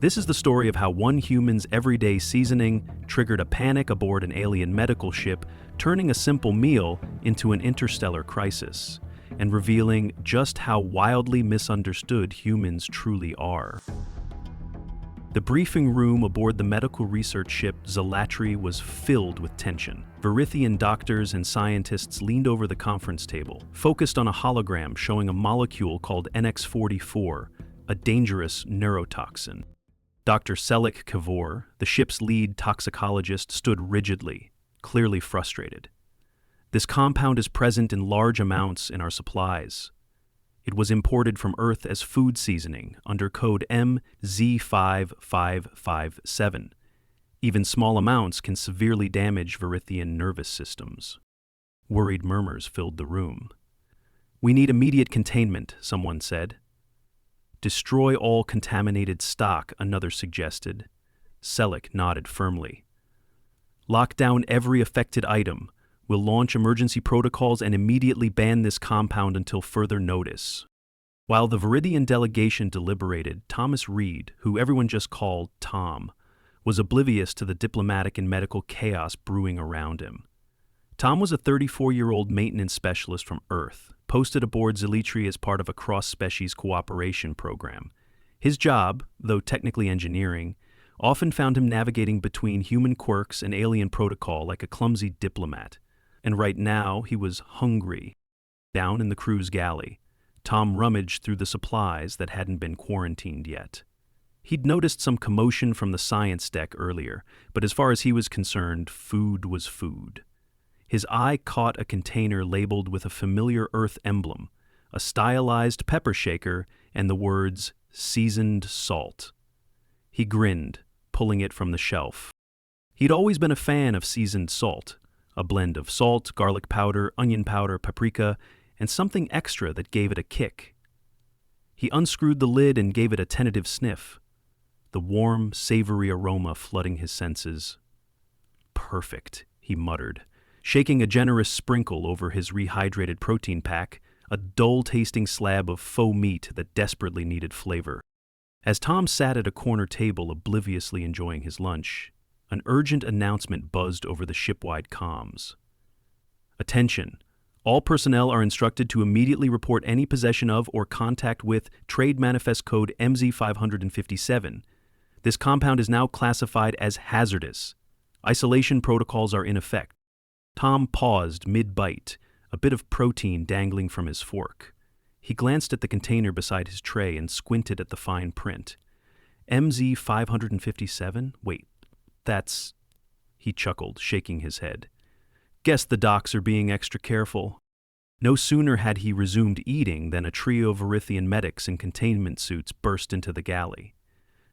This is the story of how one human's everyday seasoning triggered a panic aboard an alien medical ship, turning a simple meal into an interstellar crisis, and revealing just how wildly misunderstood humans truly are. The briefing room aboard the medical research ship Zelatri was filled with tension. Verithian doctors and scientists leaned over the conference table, focused on a hologram showing a molecule called NX-44, a dangerous neurotoxin. Dr. Selik Kavor, the ship's lead toxicologist, stood rigidly, clearly frustrated. This compound is present in large amounts in our supplies. It was imported from Earth as food seasoning under code MZ5557. Even small amounts can severely damage Verithian nervous systems. Worried murmurs filled the room. "We need immediate containment," someone said. "Destroy all contaminated stock," another suggested. Selik nodded firmly. "Lock down every affected item. We'll launch emergency protocols and immediately ban this compound until further notice." While the Verithian delegation deliberated, Thomas Reed, who everyone just called Tom, was oblivious to the diplomatic and medical chaos brewing around him. Tom was a 34-year-old maintenance specialist from Earth, posted aboard Zelatri as part of a cross-species cooperation program. His job, though technically engineering, often found him navigating between human quirks and alien protocol like a clumsy diplomat. And right now, he was hungry. Down in the crew's galley, Tom rummaged through the supplies that hadn't been quarantined yet. He'd noticed some commotion from the science deck earlier, but as far as he was concerned, food was food. His eye caught a container labeled with a familiar Earth emblem, a stylized pepper shaker, and the words, "seasoned salt." He grinned, pulling it from the shelf. He'd always been a fan of seasoned salt, a blend of salt, garlic powder, onion powder, paprika, and something extra that gave it a kick. He unscrewed the lid and gave it a tentative sniff, the warm, savory aroma flooding his senses. "Perfect," he muttered, shaking a generous sprinkle over his rehydrated protein pack, a dull-tasting slab of faux meat that desperately needed flavor. As Tom sat at a corner table obliviously enjoying his lunch, an urgent announcement buzzed over the ship-wide comms. "Attention! All personnel are instructed to immediately report any possession of or contact with Trade Manifest Code MZ557. This compound is now classified as hazardous. Isolation protocols are in effect." Tom paused mid-bite, a bit of protein dangling from his fork. He glanced at the container beside his tray and squinted at the fine print. MZ557? Wait, that's... He chuckled, shaking his head. "Guess the docs are being extra careful." No sooner had he resumed eating than a trio of Verithian medics in containment suits burst into the galley.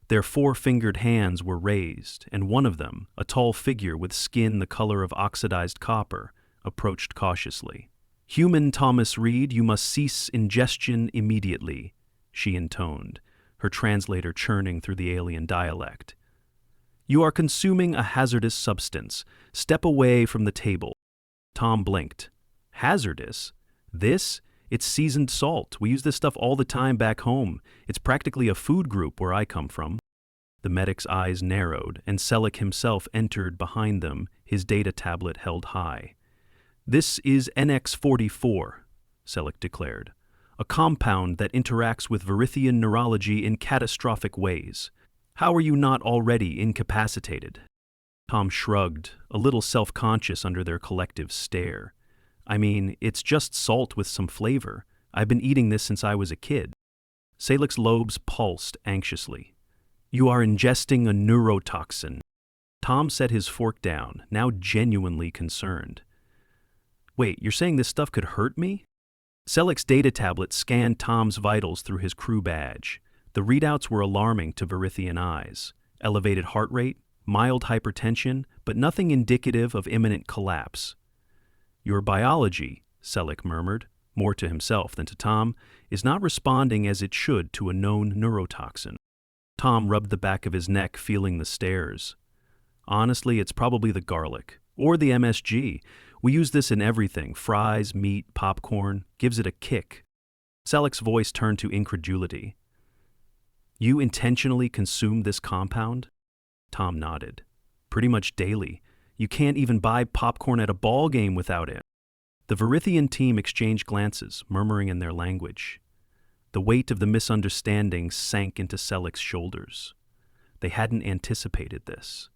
Their four-fingered hands were raised, and one of them, a tall figure with skin the color of oxidized copper, approached cautiously. "Human Thomas Reed, you must cease ingestion immediately," she intoned, her translator churning through the alien dialect. "You are consuming a hazardous substance. Step away from the table." Tom blinked. "Hazardous? This? It's seasoned salt. We use this stuff all the time back home. It's practically a food group where I come from." The medic's eyes narrowed, and Selik himself entered behind them, his data tablet held high. "This is NX-44, Selik declared, "a compound that interacts with Verithian neurology in catastrophic ways. How are you not already incapacitated?" Tom shrugged, a little self-conscious under their collective stare. "I mean, it's just salt with some flavor. I've been eating this since I was a kid." Selik's lobes pulsed anxiously. "You are ingesting a neurotoxin." Tom set his fork down, now genuinely concerned. "Wait, you're saying this stuff could hurt me?" Selik's data tablet scanned Tom's vitals through his crew badge. The readouts were alarming to Verithian eyes. Elevated heart rate, mild hypertension, but nothing indicative of imminent collapse. "Your biology," Selik murmured, more to himself than to Tom, "is not responding as it should to a known neurotoxin." Tom rubbed the back of his neck, feeling the stares. "Honestly, it's probably the garlic. Or the MSG. We use this in everything, fries, meat, popcorn. Gives it a kick." Selik's voice turned to incredulity. You intentionally consumed this compound? Tom nodded. Pretty much daily. You can't even buy popcorn at a ball game without it. The Verithian team exchanged glances, murmuring in their language. The weight of the misunderstanding sank into Selik's shoulders. They hadn't anticipated this.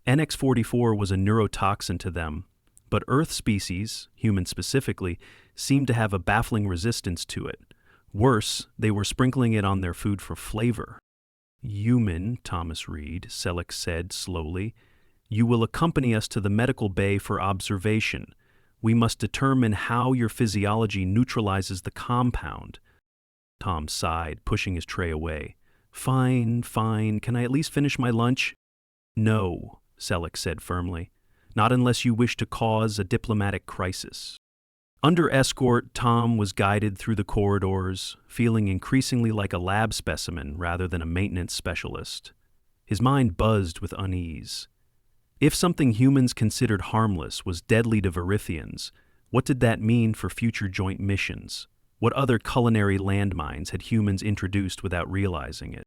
NX-44 was a neurotoxin to them, but Earth species, humans specifically, seemed to have a baffling resistance to it. Worse, they were sprinkling it on their food for flavor. Human, Thomas Reed, Selik said slowly, you will accompany us to the medical bay for observation. We must determine how your physiology neutralizes the compound. Tom sighed, pushing his tray away. Fine, fine. Can I at least finish my lunch? No, Selik said firmly. Not unless you wish to cause a diplomatic crisis. Under escort, Tom was guided through the corridors, feeling increasingly like a lab specimen rather than a maintenance specialist. His mind buzzed with unease. If something humans considered harmless was deadly to Verithians, what did that mean for future joint missions? What other culinary landmines had humans introduced without realizing it?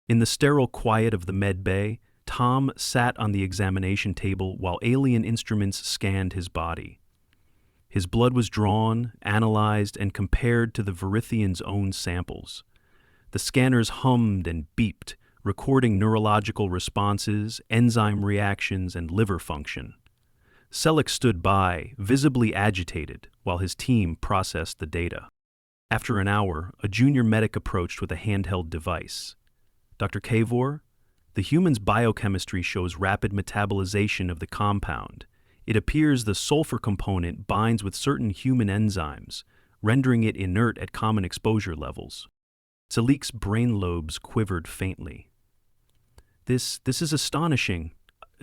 In the sterile quiet of the med bay, Tom sat on the examination table while alien instruments scanned his body. His blood was drawn, analyzed, and compared to the Verithians' own samples. The scanners hummed and beeped, recording neurological responses, enzyme reactions, and liver function. Selik stood by, visibly agitated, while his team processed the data. After an hour, a junior medic approached with a handheld device. Dr. Kavor, the human's biochemistry shows rapid metabolization of the compound. It appears the sulfur component binds with certain human enzymes, rendering it inert at common exposure levels. Selik's brain lobes quivered faintly. This is astonishing.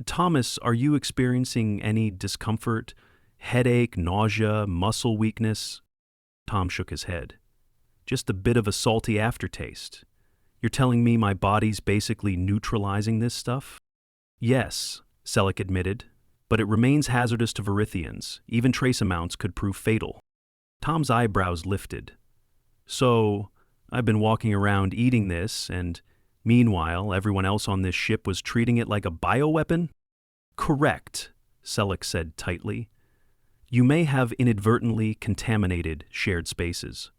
Thomas, are you experiencing any discomfort, headache, nausea, muscle weakness? Tom shook his head. Just a bit of a salty aftertaste. You're telling me my body's basically neutralizing this stuff? Yes, Selik admitted, but it remains hazardous to Verithians. Even trace amounts could prove fatal. Tom's eyebrows lifted. So, I've been walking around eating this, and meanwhile, everyone else on this ship was treating it like a bioweapon? Correct, Selik said tightly. You may have inadvertently contaminated shared spaces.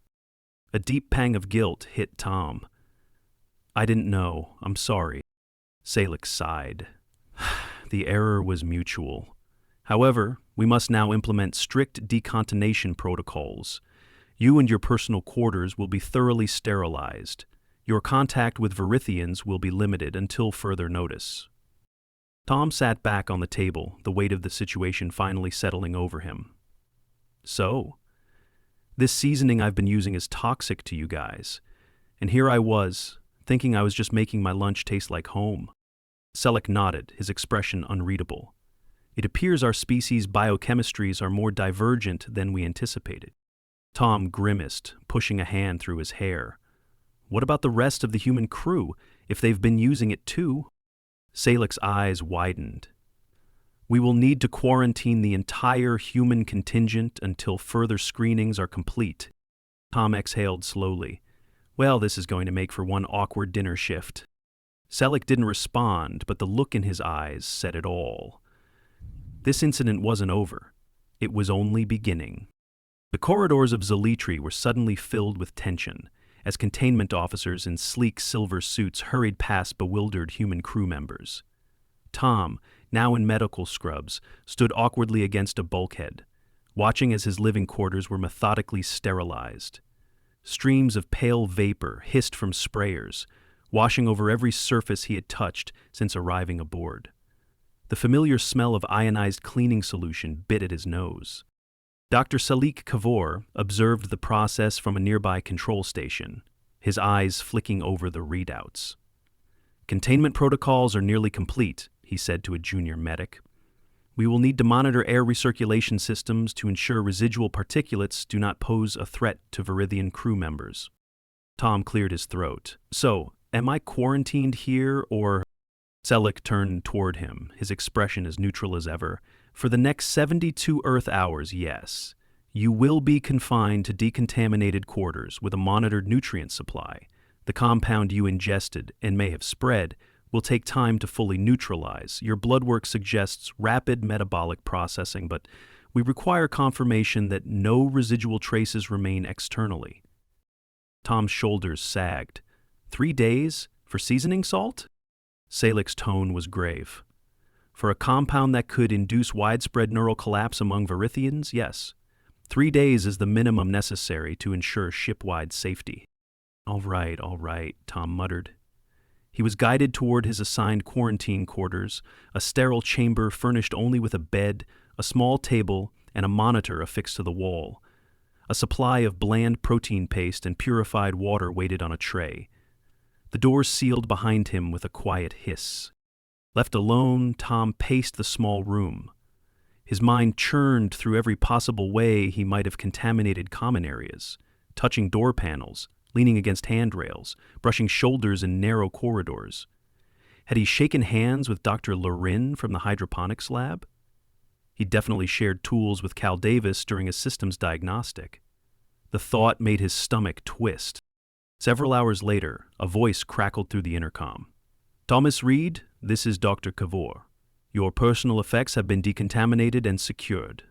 A deep pang of guilt hit Tom. I didn't know. I'm sorry. Selik sighed. The error was mutual. However, we must now implement strict decontamination protocols. You and your personal quarters will be thoroughly sterilized. Your contact with Verithians will be limited until further notice. Tom sat back on the table, the weight of the situation finally settling over him. So, this seasoning I've been using is toxic to you guys, and here I was, thinking I was just making my lunch taste like home. Selik nodded, his expression unreadable. It appears our species' biochemistries are more divergent than we anticipated. Tom grimaced, pushing a hand through his hair. What about the rest of the human crew, if they've been using it too? Selik's eyes widened. We will need to quarantine the entire human contingent until further screenings are complete. Tom exhaled slowly. Well, this is going to make for one awkward dinner shift. Selik didn't respond, but the look in his eyes said it all. This incident wasn't over. It was only beginning. The corridors of Zalitri were suddenly filled with tension, as containment officers in sleek silver suits hurried past bewildered human crew members. Tom, now in medical scrubs, stood awkwardly against a bulkhead, watching as his living quarters were methodically sterilized. Streams of pale vapor hissed from sprayers, washing over every surface he had touched since arriving aboard. The familiar smell of ionized cleaning solution bit at his nose. Dr. Salik Kavor observed the process from a nearby control station, his eyes flicking over the readouts. Containment protocols are nearly complete, he said to a junior medic. We will need to monitor air recirculation systems to ensure residual particulates do not pose a threat to Verithian crew members. Tom cleared his throat. So, am I quarantined here, or? Selik turned toward him, his expression as neutral as ever. For the next 72 Earth hours, yes. You will be confined to decontaminated quarters with a monitored nutrient supply. The compound you ingested, and may have spread, will take time to fully neutralize. Your blood work suggests rapid metabolic processing, but we require confirmation that no residual traces remain externally. Tom's shoulders sagged. 3 days? For seasoning salt? Salik's tone was grave. For a compound that could induce widespread neural collapse among Verithians, yes. 3 days is the minimum necessary to ensure ship-wide safety. All right, Tom muttered. He was guided toward his assigned quarantine quarters, a sterile chamber furnished only with a bed, a small table, and a monitor affixed to the wall. A supply of bland protein paste and purified water waited on a tray. The doors sealed behind him with a quiet hiss. Left alone, Tom paced the small room. His mind churned through every possible way he might have contaminated common areas, touching door panels, leaning against handrails, brushing shoulders in narrow corridors. Had he shaken hands with Dr. Lorin from the hydroponics lab? He definitely shared tools with Cal Davis during a systems diagnostic. The thought made his stomach twist. Several hours later, a voice crackled through the intercom. "Thomas Reed, this is Dr. Cavour. Your personal effects have been decontaminated and secured.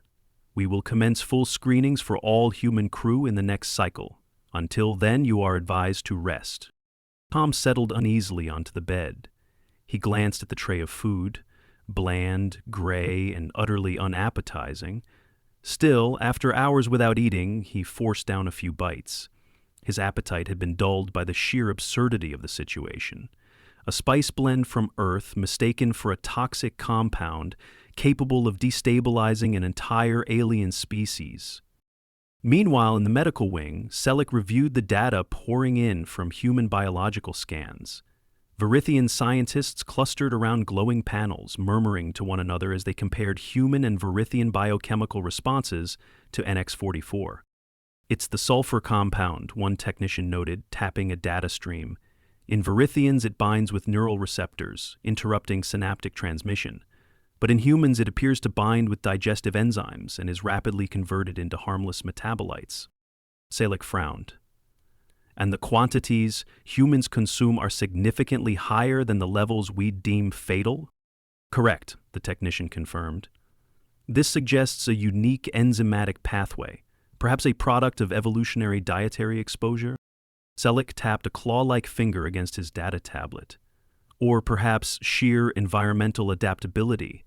We will commence full screenings for all human crew in the next cycle. Until then, you are advised to rest." Tom settled uneasily onto the bed. He glanced at the tray of food, bland, gray, and utterly unappetizing. Still, after hours without eating, he forced down a few bites. His appetite had been dulled by the sheer absurdity of the situation. A spice blend from Earth mistaken for a toxic compound capable of destabilizing an entire alien species. Meanwhile, in the medical wing, Selig reviewed the data pouring in from human biological scans. Verithian scientists clustered around glowing panels, murmuring to one another as they compared human and Verithian biochemical responses to NX-44. "It's the sulfur compound," one technician noted, tapping a data stream. "In Verithians, it binds with neural receptors, interrupting synaptic transmission. But in humans, it appears to bind with digestive enzymes and is rapidly converted into harmless metabolites." Selig frowned. "And the quantities humans consume are significantly higher than the levels we deem fatal?" "Correct," the technician confirmed. "This suggests a unique enzymatic pathway, perhaps a product of evolutionary dietary exposure." Selig tapped a claw-like finger against his data tablet. "Or perhaps sheer environmental adaptability.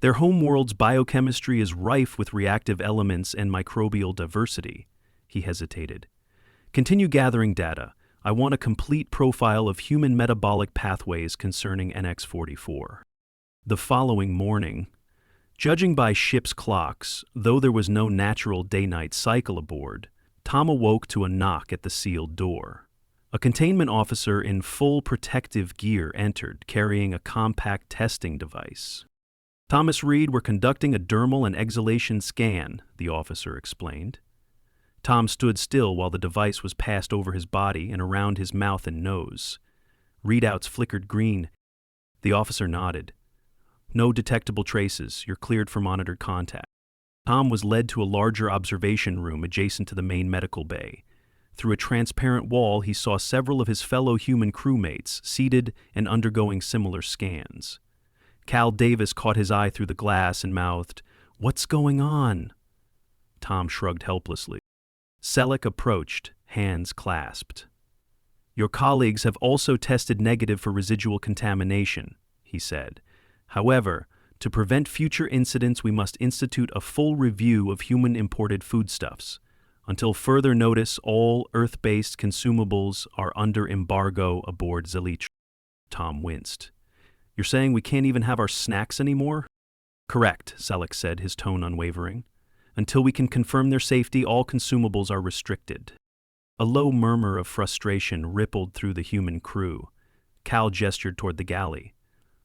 Their homeworld's biochemistry is rife with reactive elements and microbial diversity." He hesitated. "Continue gathering data. I want a complete profile of human metabolic pathways concerning NX-44. The following morning, judging by ship's clocks, though there was no natural day-night cycle aboard, Tom awoke to a knock at the sealed door. A containment officer in full protective gear entered, carrying a compact testing device. "Thomas Reed, we're conducting a dermal and exhalation scan," the officer explained. Tom stood still while the device was passed over his body and around his mouth and nose. Readouts flickered green. The officer nodded. "No detectable traces. You're cleared for monitored contact." Tom was led to a larger observation room adjacent to the main medical bay. Through a transparent wall, he saw several of his fellow human crewmates seated and undergoing similar scans. Cal Davis caught his eye through the glass and mouthed, "What's going on?" Tom shrugged helplessly. Selig approached, hands clasped. "Your colleagues have also tested negative for residual contamination," he said. "However, to prevent future incidents, we must institute a full review of human-imported foodstuffs. Until further notice, all Earth-based consumables are under embargo aboard Zelitra." Tom winced. "You're saying we can't even have our snacks anymore?" "Correct," Selig said, his tone unwavering. "Until we can confirm their safety, all consumables are restricted." A low murmur of frustration rippled through the human crew. Cal gestured toward the galley.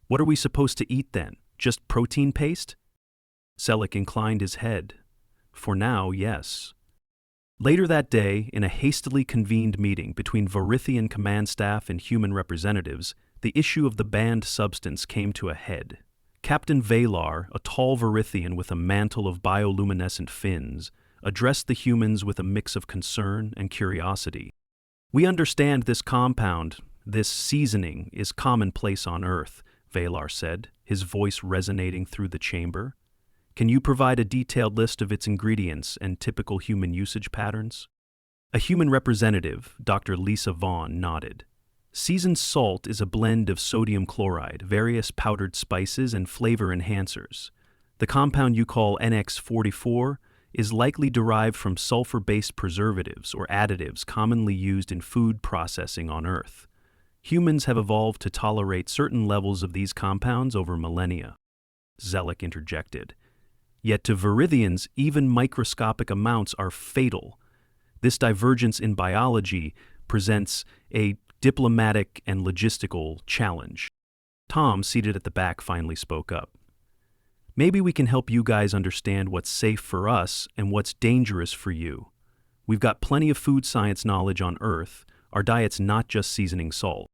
"What are we supposed to eat then? Just protein paste?" Selig inclined his head. "For now, yes." Later that day, in a hastily convened meeting between Verithian command staff and human representatives, the issue of the banned substance came to a head. Captain Valar, a tall Verithian with a mantle of bioluminescent fins, addressed the humans with a mix of concern and curiosity. We understand this compound, this seasoning, is commonplace on Earth, Valar said, his voice resonating through the chamber. Can you provide a detailed list of its ingredients and typical human usage patterns? A human representative, Dr. Lisa Vaughn, nodded. Seasoned salt is a blend of sodium chloride, various powdered spices, and flavor enhancers. The compound you call NX44 is likely derived from sulfur-based preservatives or additives commonly used in food processing on Earth. Humans have evolved to tolerate certain levels of these compounds over millennia. Zelek interjected. Yet to Verithians, even microscopic amounts are fatal. This divergence in biology presents a diplomatic and logistical challenge. Tom, seated at the back, finally spoke up. Maybe we can help you guys understand what's safe for us and what's dangerous for you. We've got plenty of food science knowledge on Earth. Our diet's not just seasoning salt.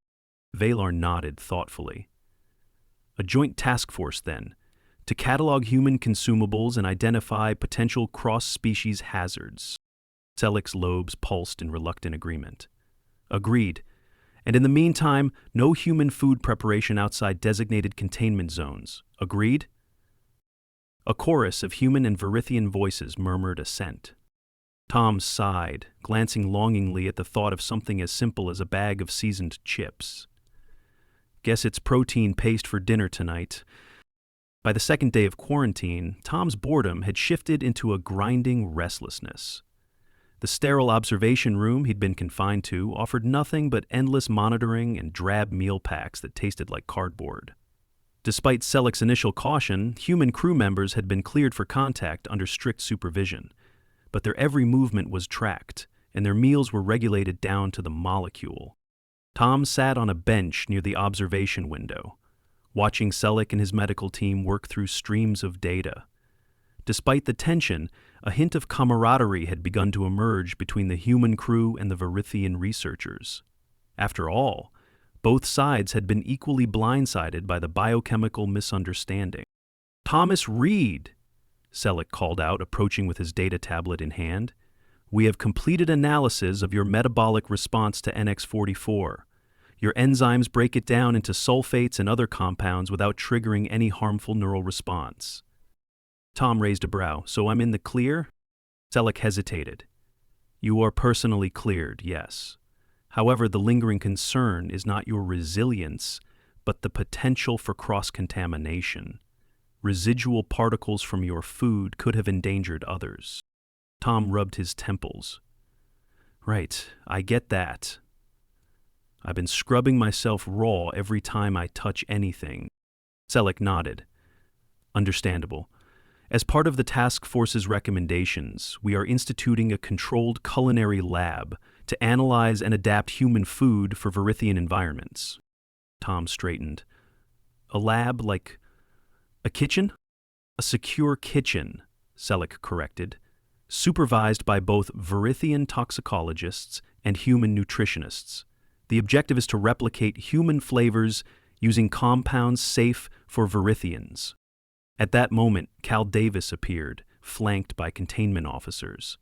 Valar nodded thoughtfully. A joint task force, then, to catalog human consumables and identify potential cross-species hazards. Selleck's lobes pulsed in reluctant agreement. Agreed. And in the meantime, no human food preparation outside designated containment zones. Agreed? A chorus of human and Verithian voices murmured assent. Tom sighed, glancing longingly at the thought of something as simple as a bag of seasoned chips. Guess it's protein paste for dinner tonight. By the second day of quarantine, Tom's boredom had shifted into a grinding restlessness. The sterile observation room he'd been confined to offered nothing but endless monitoring and drab meal packs that tasted like cardboard. Despite Selleck's initial caution, human crew members had been cleared for contact under strict supervision, but their every movement was tracked, and their meals were regulated down to the molecule. Tom sat on a bench near the observation window, watching Selleck and his medical team work through streams of data. Despite the tension, a hint of camaraderie had begun to emerge between the human crew and the Verithian researchers. After all, both sides had been equally blindsided by the biochemical misunderstanding. Thomas Reed, Selleck called out, approaching with his data tablet in hand. We have completed analysis of your metabolic response to NX44. Your enzymes break it down into sulfates and other compounds without triggering any harmful neural response. Tom raised a brow. So I'm in the clear? Selleck hesitated. You are personally cleared, yes. However, the lingering concern is not your resilience, but the potential for cross-contamination. Residual particles from your food could have endangered others. Tom rubbed his temples. Right, I get that. I've been scrubbing myself raw every time I touch anything. Selleck nodded. Understandable. As part of the task force's recommendations, we are instituting a controlled culinary lab to analyze and adapt human food for Verithian environments. Tom straightened. A lab like a kitchen? A secure kitchen, Selleck corrected, supervised by both Verithian toxicologists and human nutritionists. The objective is to replicate human flavors using compounds safe for Verithians. At that moment, Cal Davis appeared, flanked by containment officers.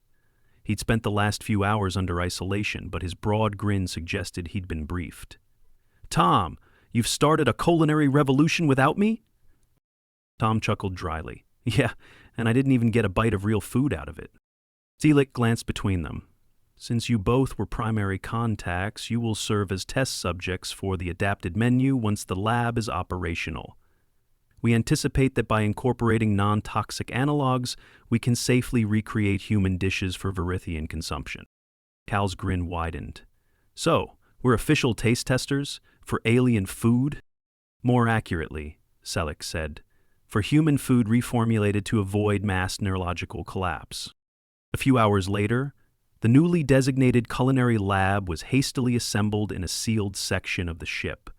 He'd spent the last few hours under isolation, but his broad grin suggested he'd been briefed. Tom, you've started a culinary revolution without me? Tom chuckled dryly. Yeah, and I didn't even get a bite of real food out of it. Selleck glanced between them. Since you both were primary contacts, you will serve as test subjects for the adapted menu once the lab is operational. We anticipate that by incorporating non-toxic analogs, we can safely recreate human dishes for Verithian consumption. Cal's grin widened. So, we're official taste testers for alien food? More accurately, Selleck said, for human food reformulated to avoid mass neurological collapse. A few hours later, the newly designated culinary lab was hastily assembled in a sealed section of the ship.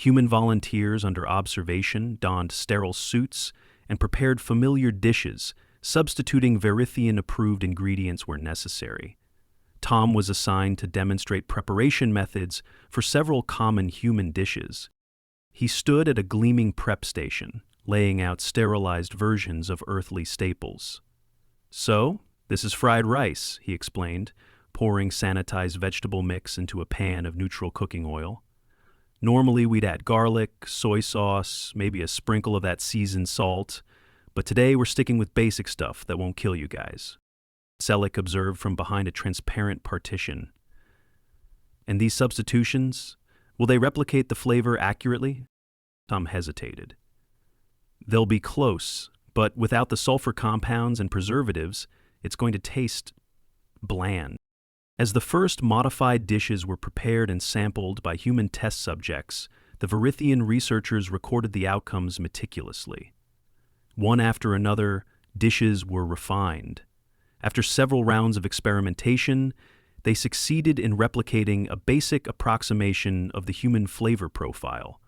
Human volunteers under observation donned sterile suits and prepared familiar dishes, substituting Verithian-approved ingredients where necessary. Tom was assigned to demonstrate preparation methods for several common human dishes. He stood at a gleaming prep station, laying out sterilized versions of earthly staples. So, this is fried rice, he explained, pouring sanitized vegetable mix into a pan of neutral cooking oil. Normally, we'd add garlic, soy sauce, maybe a sprinkle of that seasoned salt, but today we're sticking with basic stuff that won't kill you guys. Selleck observed from behind a transparent partition. And these substitutions, will they replicate the flavor accurately? Tom hesitated. They'll be close, but without the sulfur compounds and preservatives, it's going to taste bland. As the first modified dishes were prepared and sampled by human test subjects, the Verithian researchers recorded the outcomes meticulously. One after another, dishes were refined. After several rounds of experimentation, they succeeded in replicating a basic approximation of the human flavor profile,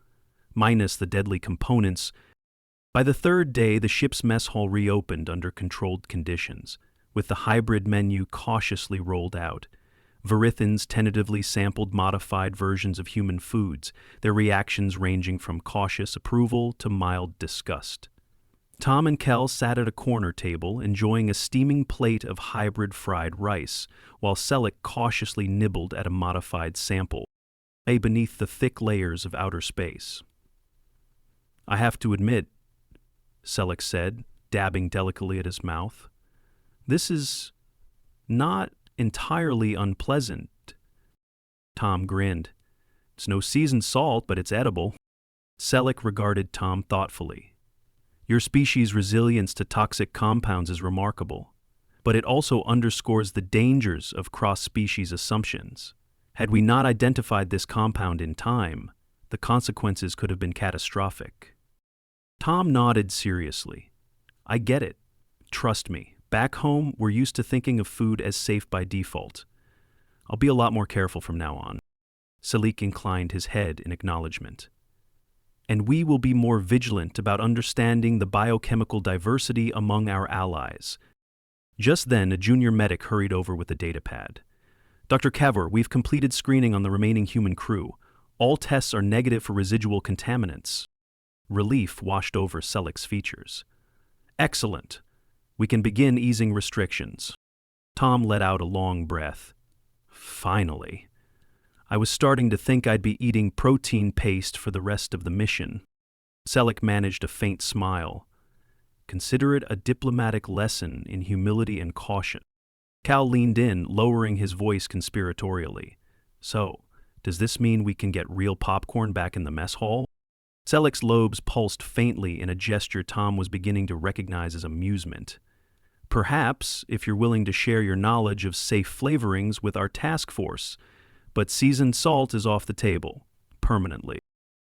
minus the deadly components. By the third day, the ship's mess hall reopened under controlled conditions, with the hybrid menu cautiously rolled out. Verithians tentatively sampled modified versions of human foods, their reactions ranging from cautious approval to mild disgust. Tom and Kel sat at a corner table, enjoying a steaming plate of hybrid fried rice, while Selleck cautiously nibbled at a modified sample, beneath the thick layers of outer space. "I have to admit," Selleck said, dabbing delicately at his mouth, "this is not entirely unpleasant." Tom grinned. "It's no seasoned salt, but it's edible." Selleck regarded Tom thoughtfully. "Your species' resilience to toxic compounds is remarkable, but it also underscores the dangers of cross-species assumptions. Had we not identified this compound in time, the consequences could have been catastrophic." Tom nodded seriously. "I get it. Trust me. Back home, we're used to thinking of food as safe by default. I'll be a lot more careful from now on." Selleck inclined his head in acknowledgement. "And we will be more vigilant about understanding the biochemical diversity among our allies." Just then, a junior medic hurried over with a datapad. "Dr. Cavor, we've completed screening on the remaining human crew. All tests are negative for residual contaminants." Relief washed over Selleck's features. "Excellent. We can begin easing restrictions." Tom let out a long breath. "Finally. I was starting to think I'd be eating protein paste for the rest of the mission." Selleck managed a faint smile. "Consider it a diplomatic lesson in humility and caution." Cal leaned in, lowering his voice conspiratorially. "So, does this mean we can get real popcorn back in the mess hall?" Selleck's lobes pulsed faintly in a gesture Tom was beginning to recognize as amusement. "Perhaps, if you're willing to share your knowledge of safe flavorings with our task force, but seasoned salt is off the table, permanently."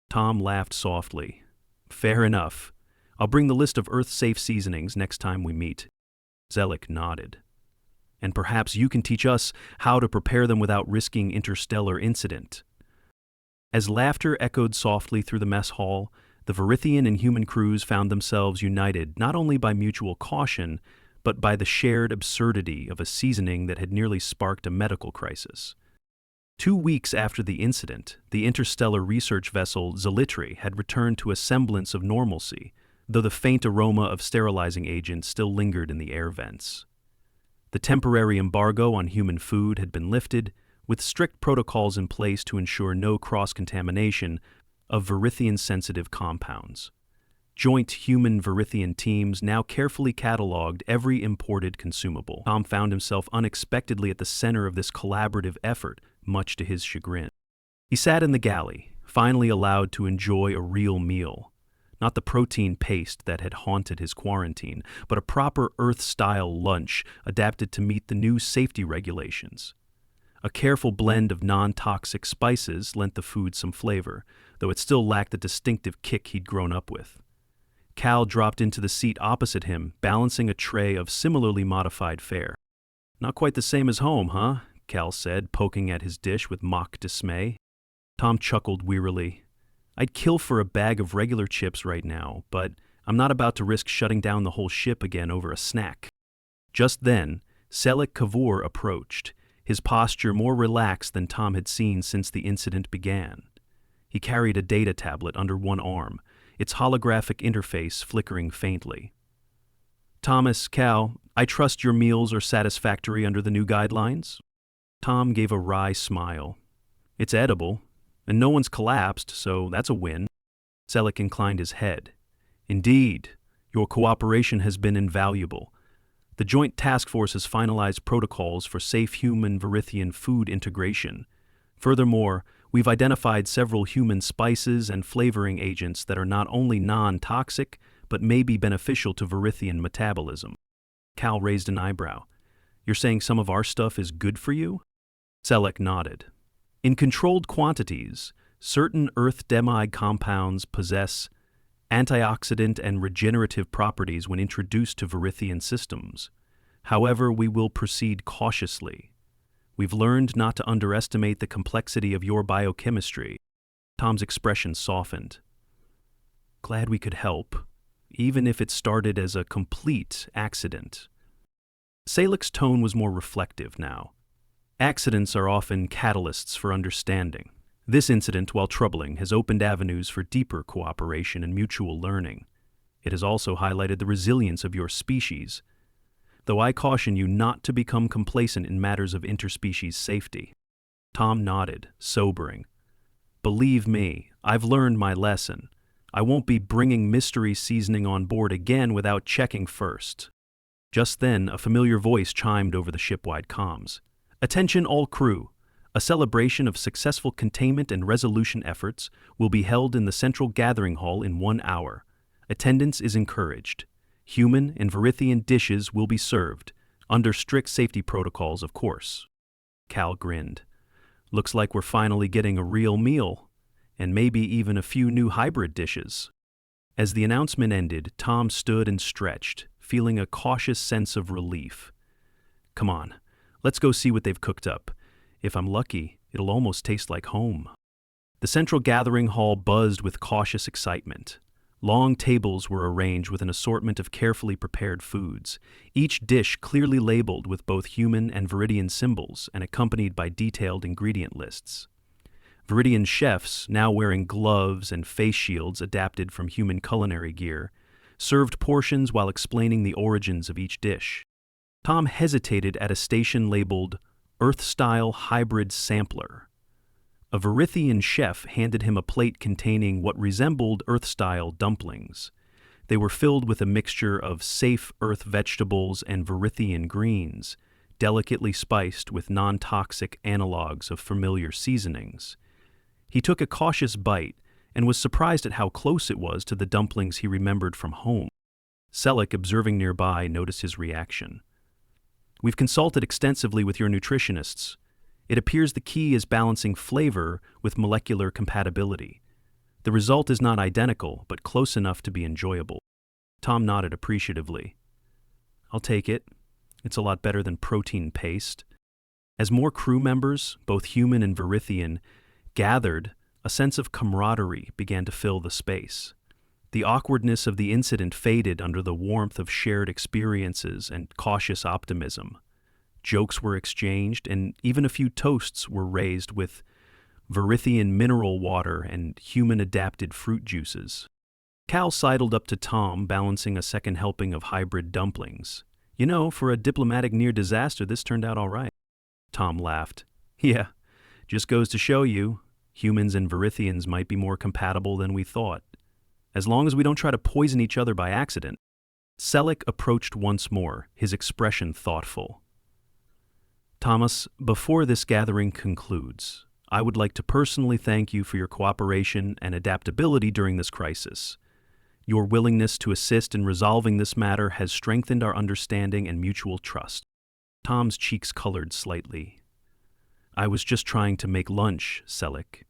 Tom laughed softly. "Fair enough. I'll bring the list of Earth-safe seasonings next time we meet." Selleck nodded. "And perhaps you can teach us how to prepare them without risking interstellar incident." As laughter echoed softly through the mess hall, the Verithian and human crews found themselves united not only by mutual caution, but by the shared absurdity of a seasoning that had nearly sparked a medical crisis. 2 weeks after the incident, the interstellar research vessel Culinary had returned to a semblance of normalcy, though the faint aroma of sterilizing agent still lingered in the air vents. The temporary embargo on human food had been lifted, with strict protocols in place to ensure no cross-contamination of Verithian-sensitive compounds. Joint human-Verithian teams now carefully cataloged every imported consumable. Tom found himself unexpectedly at the center of this collaborative effort, much to his chagrin. He sat in the galley, finally allowed to enjoy a real meal. Not the protein paste that had haunted his quarantine, but a proper Earth-style lunch adapted to meet the new safety regulations. A careful blend of non-toxic spices lent the food some flavor, though it still lacked the distinctive kick he'd grown up with. Cal dropped into the seat opposite him, balancing a tray of similarly modified fare. "Not quite the same as home, huh?" Cal said, poking at his dish with mock dismay. Tom chuckled wearily. "I'd kill for a bag of regular chips right now, but I'm not about to risk shutting down the whole ship again over a snack." Just then, Selleck Cavor approached, his posture more relaxed than Tom had seen since the incident began. He carried a data tablet under one arm, its holographic interface flickering faintly. "Thomas, Cal, I trust your meals are satisfactory under the new guidelines?" Tom gave a wry smile. It's edible, and no one's collapsed, so that's a win. Selleck inclined his head. Indeed, your cooperation has been invaluable. The Joint Task Force has finalized protocols for safe human Verithian food integration. Furthermore, we've identified several human spices and flavoring agents that are not only non-toxic, but may be beneficial to Verithian metabolism. Cal raised an eyebrow. You're saying some of our stuff is good for you? Selleck nodded. In controlled quantities, certain earth demide compounds possess antioxidant and regenerative properties when introduced to Verithian systems. However, we will proceed cautiously. We've learned not to underestimate the complexity of your biochemistry. Tom's expression softened. Glad we could help, even if it started as a complete accident. Selleck's tone was more reflective now. Accidents are often catalysts for understanding. This incident, while troubling, has opened avenues for deeper cooperation and mutual learning. It has also highlighted the resilience of your species, though I caution you not to become complacent in matters of interspecies safety. Tom nodded, sobering. Believe me, I've learned my lesson. I won't be bringing mystery seasoning on board again without checking first. Just then, a familiar voice chimed over the ship-wide comms. Attention all crew. A celebration of successful containment and resolution efforts will be held in the central gathering hall in 1 hour. Attendance is encouraged. Human and Verithian dishes will be served, under strict safety protocols, of course. Cal grinned. Looks like we're finally getting a real meal, and maybe even a few new hybrid dishes. As the announcement ended, Tom stood and stretched, feeling a cautious sense of relief. Come on, let's go see what they've cooked up. If I'm lucky, it'll almost taste like home. The central gathering hall buzzed with cautious excitement. Long tables were arranged with an assortment of carefully prepared foods, each dish clearly labeled with both human and Verithian symbols and accompanied by detailed ingredient lists. Verithian chefs, now wearing gloves and face shields adapted from human culinary gear, served portions while explaining the origins of each dish. Tom hesitated at a station labeled Earth-Style Hybrid Sampler. A Verithian chef handed him a plate containing what resembled Earth-style dumplings. They were filled with a mixture of safe Earth vegetables and Verithian greens, delicately spiced with non-toxic analogues of familiar seasonings. He took a cautious bite and was surprised at how close it was to the dumplings he remembered from home. Selleck, observing nearby, noticed his reaction. We've consulted extensively with your nutritionists. It appears the key is balancing flavor with molecular compatibility. The result is not identical, but close enough to be enjoyable. Tom nodded appreciatively. I'll take it. It's a lot better than protein paste. As more crew members, both human and Verithian, gathered, a sense of camaraderie began to fill the space. The awkwardness of the incident faded under the warmth of shared experiences and cautious optimism. Jokes were exchanged, and even a few toasts were raised with Verithian mineral water and human-adapted fruit juices. Cal sidled up to Tom, balancing a second helping of hybrid dumplings. You know, for a diplomatic near-disaster, this turned out all right. Tom laughed. Yeah, just goes to show you, humans and Verithians might be more compatible than we thought. As long as we don't try to poison each other by accident. Selleck approached once more, his expression thoughtful. Thomas, before this gathering concludes, I would like to personally thank you for your cooperation and adaptability during this crisis. Your willingness to assist in resolving this matter has strengthened our understanding and mutual trust. Tom's cheeks colored slightly. I was just trying to make lunch, Selleck.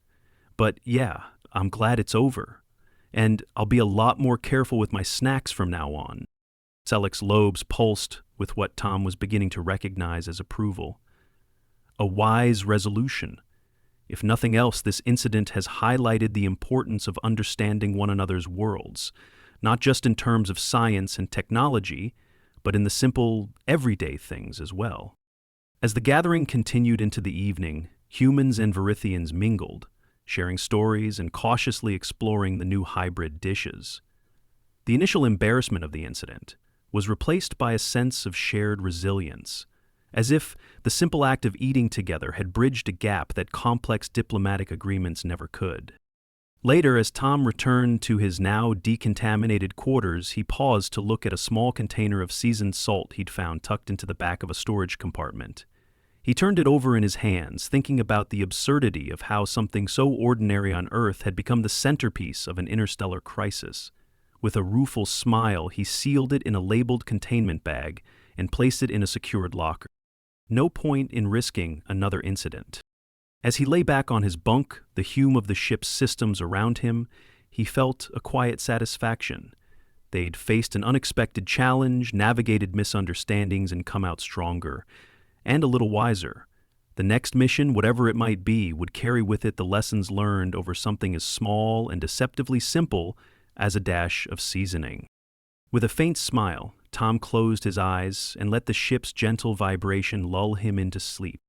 But yeah, I'm glad it's over. And I'll be a lot more careful with my snacks from now on. Selleck's lobes pulsed with what Tom was beginning to recognize as approval. A wise resolution. If nothing else, this incident has highlighted the importance of understanding one another's worlds, not just in terms of science and technology, but in the simple, everyday things as well. As the gathering continued into the evening, humans and Verithians mingled, sharing stories and cautiously exploring the new hybrid dishes. The initial embarrassment of the incident was replaced by a sense of shared resilience, as if the simple act of eating together had bridged a gap that complex diplomatic agreements never could. Later, as Tom returned to his now decontaminated quarters, he paused to look at a small container of seasoned salt he'd found tucked into the back of a storage compartment. He turned it over in his hands, thinking about the absurdity of how something so ordinary on Earth had become the centerpiece of an interstellar crisis. With a rueful smile, he sealed it in a labeled containment bag and placed it in a secured locker. No point in risking another incident. As he lay back on his bunk, the hum of the ship's systems around him, he felt a quiet satisfaction. They'd faced an unexpected challenge, navigated misunderstandings, and come out stronger. And a little wiser. The next mission, whatever it might be, would carry with it the lessons learned over something as small and deceptively simple as a dash of seasoning. With a faint smile, Tom closed his eyes and let the ship's gentle vibration lull him into sleep.